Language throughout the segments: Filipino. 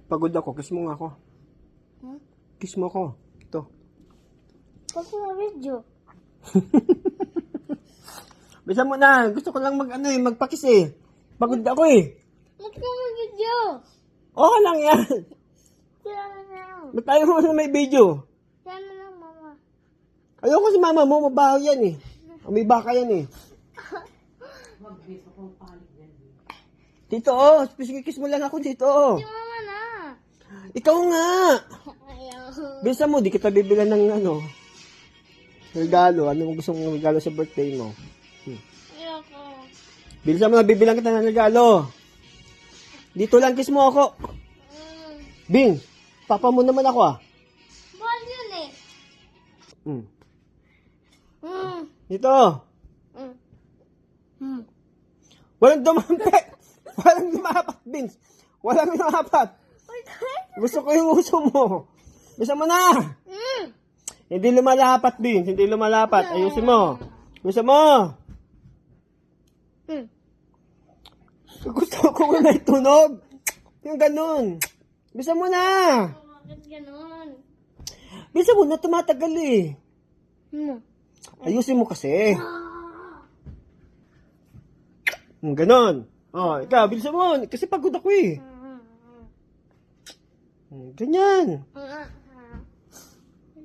Pagod ako. Kiss mo nga ako. Hmm? Kiss mo ako. Ito. Kasi na video. Bisa mo na. Gusto ko lang magpakis eh. Pagod ako eh. Ba't ka may video? Okay lang yan. Sila na lang. Ba't tayo mo na may video? Sila na lang, mama. Ayoko si mama mo. Mabaho yan eh. May baka yan eh. Dito oh. Kiss mo lang ako dito. Si mama na. Ikaw nga. Ayaw. Bisa mo, di kita bibilan ng regalo. Ano mo gusto mong regalo sa birthday mo? Ayoko. Bilisan mo na, bibilang kita ng regalo. Dito lang, kiss mo ako. Bing, papa mo naman ako ah. Ball yun eh. Dito. Hmm. Walang dumampi. Walang lumapat, Vince. Walang lumapat. Gusto ko yung uso mo. Bisa mo na. Hindi lumalapat, Vince. Hindi lumalapat. Ayusin mo. Gusto mo. Gusto ko na itunog. Yung ganun. Bisa mo na. Bakit ganon? Bisa mo na, tumatagal eh. Ayusin mo kasi. Ganon. Oh, ikaw, bilisan mo. Kasi pagod ako eh. Ganyan.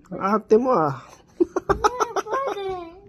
Ang arte mo ah.